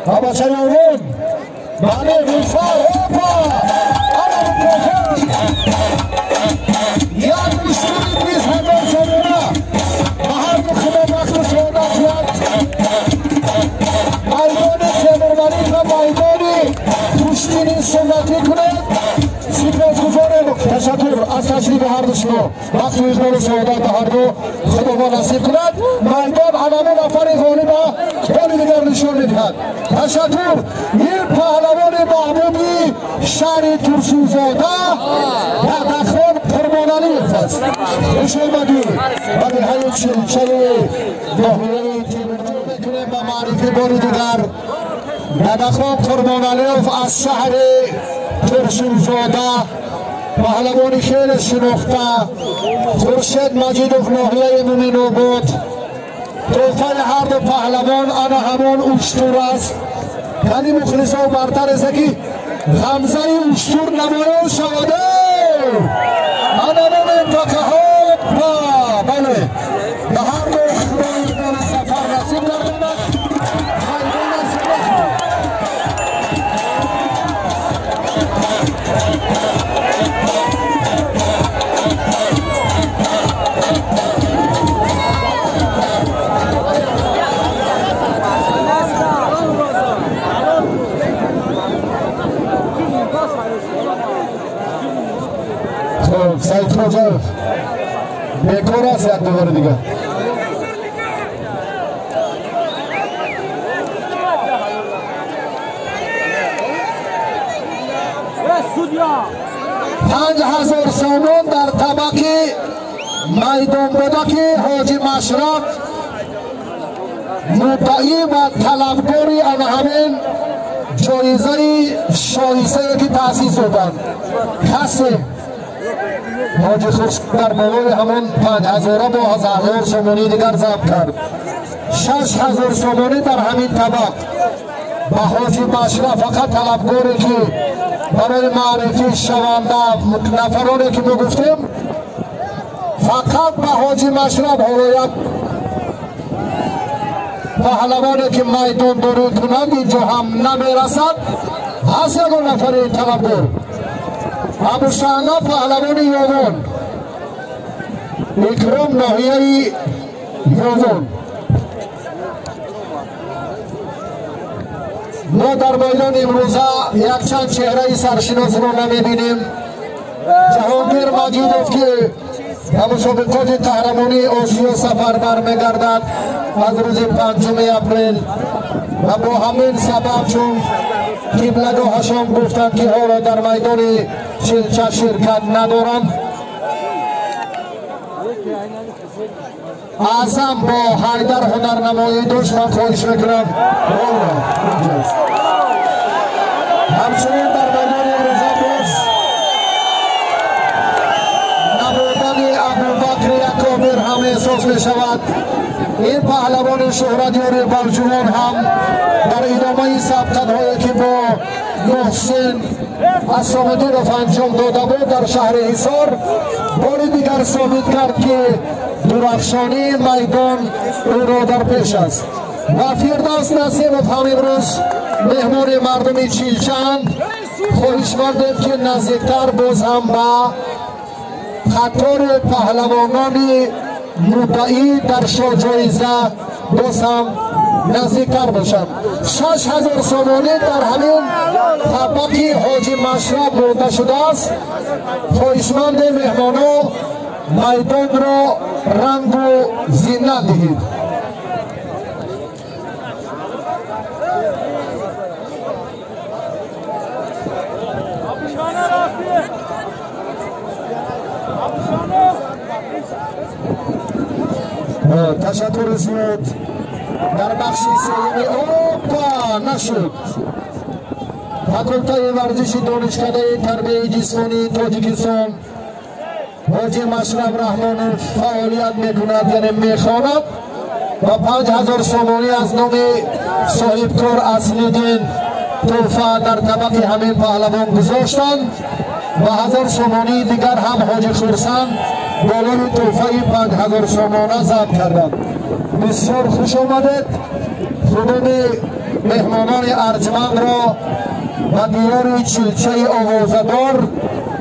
Abacayovun, Mane Rufar, Opa, Alan Profet, Yanlış biz hemen sonuna, Bahar Mıkıma Baklı Sonuna Fiyat, Maydoni Temirmani ve Maydoni, Kuşti'nin Sunnati Kulet, Sipet Kuzorev, Teşekkür, Asaçlı Bahar Dışlı, Baklı İzmeri Soğuda Bahar'da, Kudova Nasip Kulet, Maydon Anamın Afari Goliba, Goli Digar Nişon Nidhat. Teşekkür, bir pahlavani Mahmubi Şari Tursuzoda ve Dakhon Kurmanali Yılfaz. Hoş olmadı. Hadi hayır çeli, Mahmubi Temirci Bekir'e ve Marifi Goli Digar ve Dakhon Kurmanali az şehri Tursuzoda پهلوانی خیل شناخته خورشید مجیدوف ناحیه مومینو بود توفه هر دو پهلوان انا همون اشتور است یعنی مخلص و برتر است که غمزه اشتور نمایان شده انا من انتقه ها بله به هر دو خدای سفر نصیب کردند خیلی نصیب سعید خوجا بیکار است یک دوباره دیگه پنج هزار سامان در طبق میدان بوده که حاجی مشرف مدعی و طلبکاری آن همین جایزه شایسته که تأسیس شدند کسی حاجی خورشید در بالای همون 5000 با 1000 سومانی دیگر ضبط کرد 6000 سومانی در همین طبق با حاجی مشرف فقط طلبکاری که برای معرفی شونده نفرانی که میگفتیم فقط با حاجی مشرف حالا یک پهلوانی که میدان داری کنند اینجا هم نمیرسد هست یک نفری طلبکار ابو شانا پهلوان یومون اکرام ناحیه یومون ما در میدان امروزه یک چند چهره سرشناس رو نمیبینیم جهانگیر مجیدوف که به مسابقات قهرمانی آسیا سفر برمیگردد از روز 5 اپریل و با همین سبب چون قبلگاهشان گفتند که حالا در میدان چلچه شرکت ندارند اعظم با حیدر هنرنمایی داشت من خواهش میکنم همچنین در میدان امروزه باز نبودن ابوبکر اکابر هم احساس می شود این پهلوان شهرت یاری برجوان هم در ادامه سبقت‌هایی که با محسن اسامدینوف انجام داده بود در شهر حصار بار دیگر ثابت کرد که درخشانی میدان او را در پیش است و فردوس نسیموف هم امروز مهمان مردم چیلچند خواهشمندیم که نزدیکتر باز هم با قطار پهلوانان مدعی در جایزه باز هم نزدیکتر باشند 6000 سومانی در همین طبقی حاجی مشرف برده شده است خواهشمند مهمانان میدان را رنگ و زینت دهید تشکر زیاد در بخش سومی اوپا نشد فاکولته ورزش دانشکده تربیت جسمانی تاجیکستان حاجی مشرف رحمانوف فعالیت میکند یعنی میخواند و 5000 سومانی از نام صاحبکار اصلیدین توفه در طبق همین پهلوان گذاشتند و 1000 سومانی دیگر هم حاجی خورسند بالای توفه 5000 سومانه ضبط کردند بسیار خوش آمدید. خودم مهمانان ارجمند را و دیار چلچه آوازدار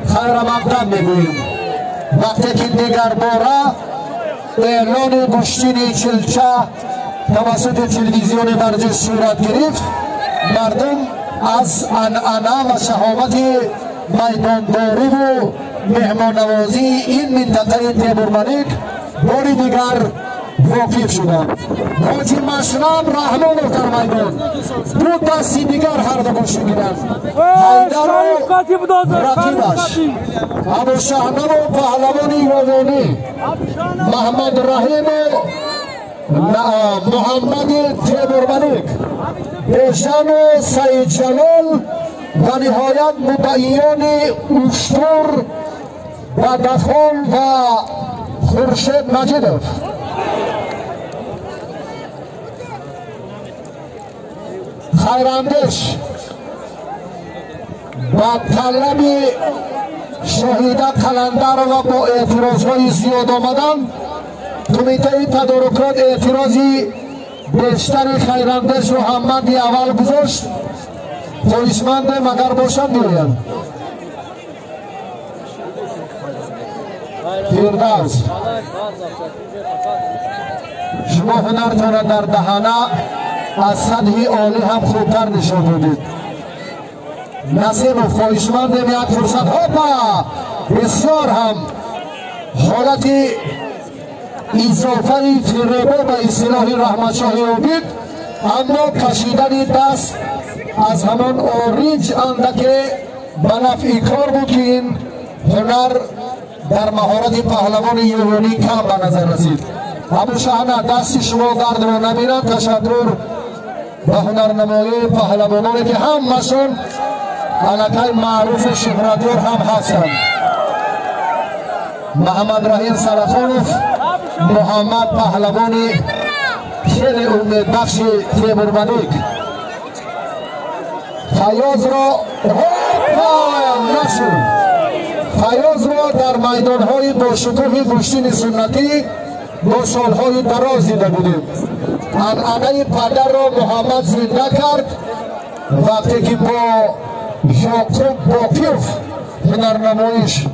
خیر مقدم میگوییم. وقتی که دیگر باره اعلان گشتین چلچه توسط تلویزیون ورزش صورت گرفت، مردم از عنعنه و شهامت میدانداری و مهمان نوازی این منطقه تیمورملک باری دیگر واقف شدند. حاجی مشرب رحمان در میدان دو دستی دیگر هر دو گوش میگیرند. حیدر و رقیبش ابو شهنه و پهلوان یوانی محمد رحیم و محمد تیمورملک ایشان و سعید جلال و نهایت مدعیان اشتر و دخان و خورشید مجیدوف. خیراندیش با طلب شهیده قلندر و با اعتراضهای زیاد آمدن، کمیته تدارکات اعتراضی بیشتر خیراندیش رو هممندی اول گذاشت. پلیسمند مگر باشند میگویند فیردوس شما هنرتان در دهانه از سطح عالی هم خوبتر نشان دادید. نسیم و خواهشمند یک فرصت ها بسیار هم حالت اضافه فریبا به اصطلاح رحمت شاهی آمد، اما کشیدن دست از همان آرنج اندک به نفع کار بود که این هنر در مهارت پهلوان یوانی کم به نظر رسید. ابو شهنه دست شما درد را نبیند. تشکر به هنرنمایی پهلوانانی که همشون علکه معروف شهرتور هم هستند. محمد رحیم سرخانوف، محمد پهلوانی خیلی امید بخش تیمورملک، فیاض را فیاض را در میدانهای با شکوه گشتین سنتی با سالهای دراز دیده بودیم. عنعنه پدر را محمد زنده کرد وقتی که با یعقوب باقیوف هنرنمایش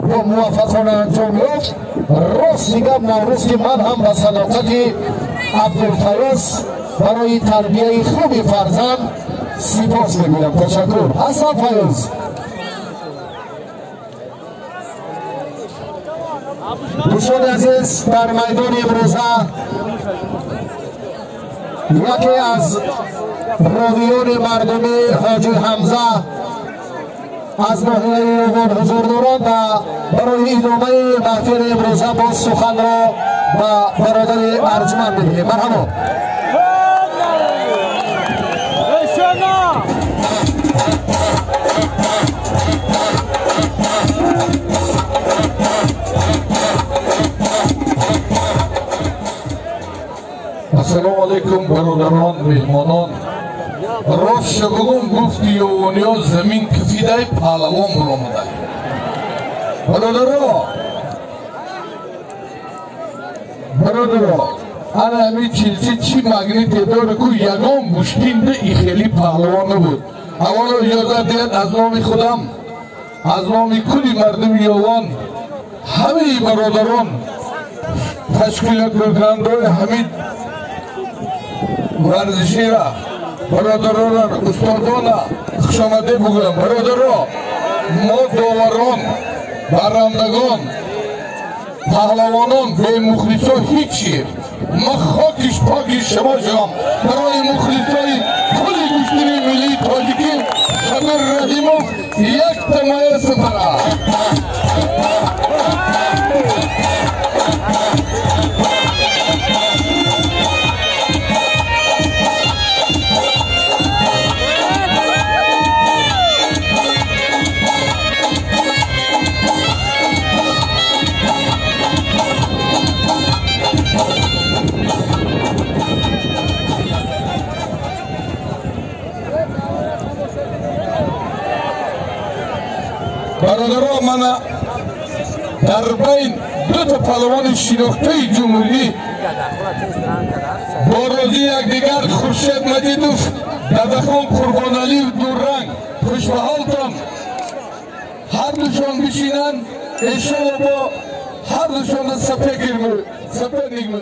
با موفقانه انجام یافت. راست میگم نوروز که من هم به صداقت عبدالفیاض برای تربیه خوبی فرزند سپاس میگویم. تشکر. حسن فیاض. دوستان عزیز، در میدان امروزه یکی از راویان مردمی حاجی حمزه از ناحیه اوان حضور دارند و برای ادامه محفل امروزه باز سخن را به برادر ارجمند می‌دهیم. مرحبا. السلام علیکم برادران، مهمانان. راست شبگم گفتی یوانیا زمین کفیده پهلوان برآمده. برادرها انا همین چلچه چی مگنیت داره که یگان بشتین ده ای خیلی پهلوان نبود. اولا اجازه دید از نام خودم، از نام کلی مردم یوان، همه برادران تشکیل کننده همین ورزشی را، برادران استادان خوش آمده بگویم. برادران، ما داوران، برندگان، پهلوانان به مخلصا هیچی. ما خاکش پاکش شما شدم برای مخلصای کلی گشتری ملی تاجیکی صدر رحیموف یک تمایه سپره. برادران، من در بین دو تا پهلوان شناخته جمهوری با روزی یکدیگر خورشید مجیدوف ددخان قربانعلی دوررنگ خوشبحالتان هر دوشان بشینن انشاءالله با هر دوشان سپه نگمه